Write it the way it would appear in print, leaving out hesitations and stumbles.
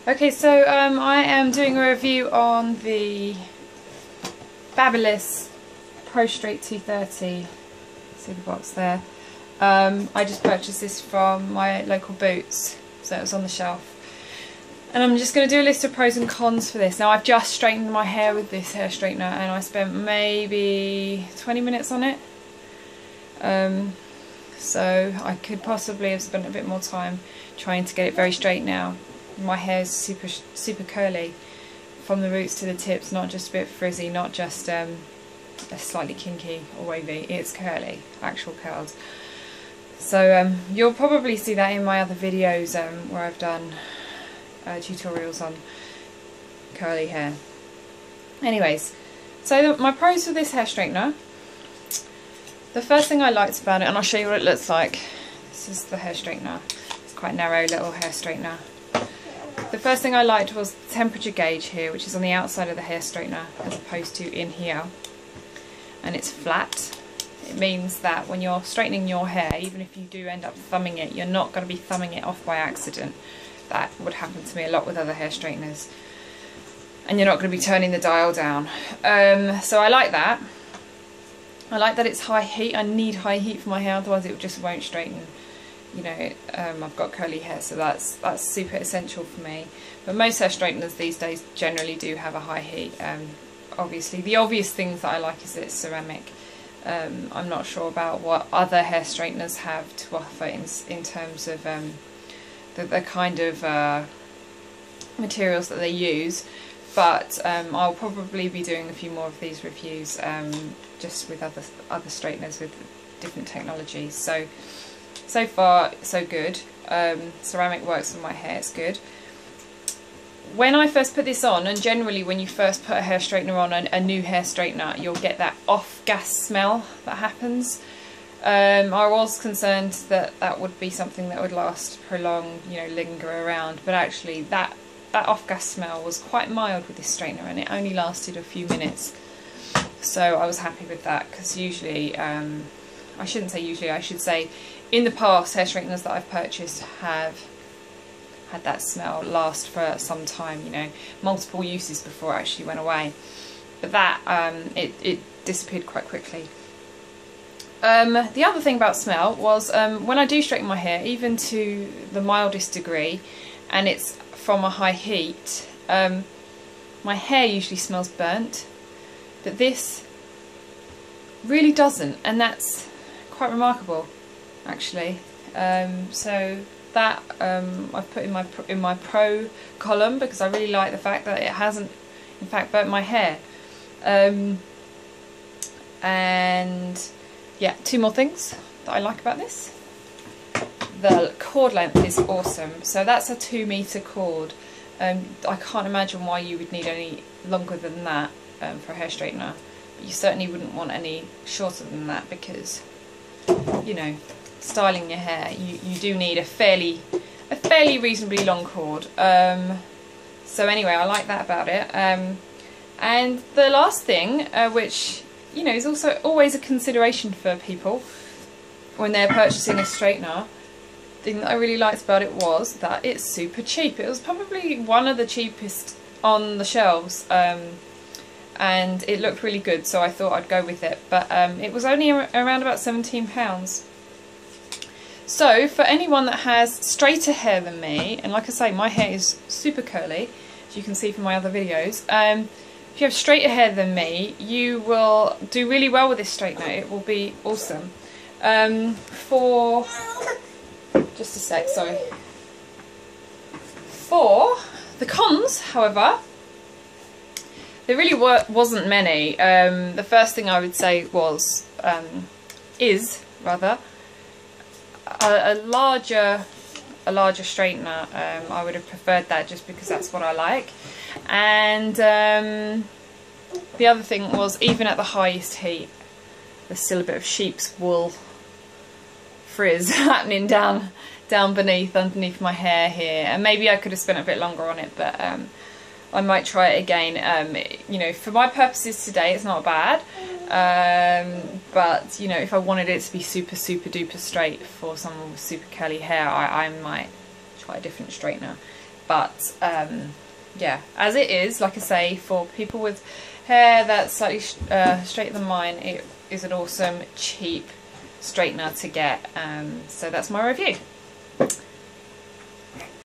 Okay, so I am doing a review on the Babyliss Pro Straight 230. See the box there. I just purchased this from my local Boots, so it was on the shelf. And I'm just going to do a list of pros and cons for this. Now, I've just straightened my hair with this hair straightener and I spent maybe 20 minutes on it. So I could possibly have spent a bit more time trying to get it very straight now. My hair is super curly from the roots to the tips, not just a bit frizzy, not just slightly kinky or wavy. It's curly, actual curls. So you'll probably see that in my other videos where I've done tutorials on curly hair. Anyways, so my pros for this hair straightener. The first thing I liked about it, and I'll show you what it looks like. This is the hair straightener. It's quite a narrow little hair straightener. The first thing I liked was the temperature gauge here, which is on the outside of the hair straightener as opposed to in here. And it's flat. It means that when you're straightening your hair, even if you do end up thumbing it, you're not going to be thumbing it off by accident. That would happen to me a lot with other hair straighteners. And you're not going to be turning the dial down. So I like that. I like that it's high heat. I need high heat for my hair, otherwise it just won't straighten. You know, I've got curly hair, so that's super essential for me. But most hair straighteners these days generally do have a high heat. Obviously, the obvious things that I like is that it's ceramic. I'm not sure about what other hair straighteners have to offer in terms of the kind of materials that they use. But I'll probably be doing a few more of these reviews just with other straighteners with different technologies. So far, so good. Ceramic works on my hair, it's good. When I first put this on, and generally when you first put a hair straightener on, a new hair straightener, you'll get that off-gas smell that happens. I was concerned that that would be something that would last, prolong, you know, linger around, but actually that off-gas smell was quite mild with this straightener, and it only lasted a few minutes. So I was happy with that, because usually, I shouldn't say usually, I should say in the past hair straighteners that I've purchased have had that smell last for some time, you know, multiple uses before it actually went away. But that, it disappeared quite quickly. The other thing about smell was when I do straighten my hair, even to the mildest degree, and it's from a high heat, my hair usually smells burnt, but this really doesn't, and that's quite remarkable actually. So that I've put in my pro column, because I really like the fact that it hasn't in fact burnt my hair. And yeah, two more things that I like about this. The cord length is awesome. So that's a 2-meter cord. I can't imagine why you would need any longer than that for a hair straightener. But you certainly wouldn't want any shorter than that, because, you know, styling your hair, you do need a fairly reasonably long cord. So anyway, I like that about it. And the last thing, which, you know, is also always a consideration for people when they're purchasing a straightener, the thing that I really liked about it was that it's super cheap. It was probably one of the cheapest on the shelves, and it looked really good, so I thought I'd go with it. But it was only around about £17. So for anyone that has straighter hair than me, and like I say, my hair is super curly, as you can see from my other videos, if you have straighter hair than me, you will do really well with this straightener. It will be awesome. For just a sec, sorry. For the cons, however, there really wasn't many. The first thing I would say was, is rather, a larger straightener. I would have preferred that, just because that's what I like. And the other thing was, even at the highest heat, there's still a bit of sheep's wool frizz happening down underneath my hair here, and maybe I could have spent a bit longer on it, but I might try it again. You know, for my purposes today, it's not bad. But you know, if I wanted it to be super duper straight for someone with super curly hair, I might try a different straightener. but yeah, as it is, like I say, for people with hair that's slightly straighter than mine, it is an awesome cheap straightener to get. So that's my review.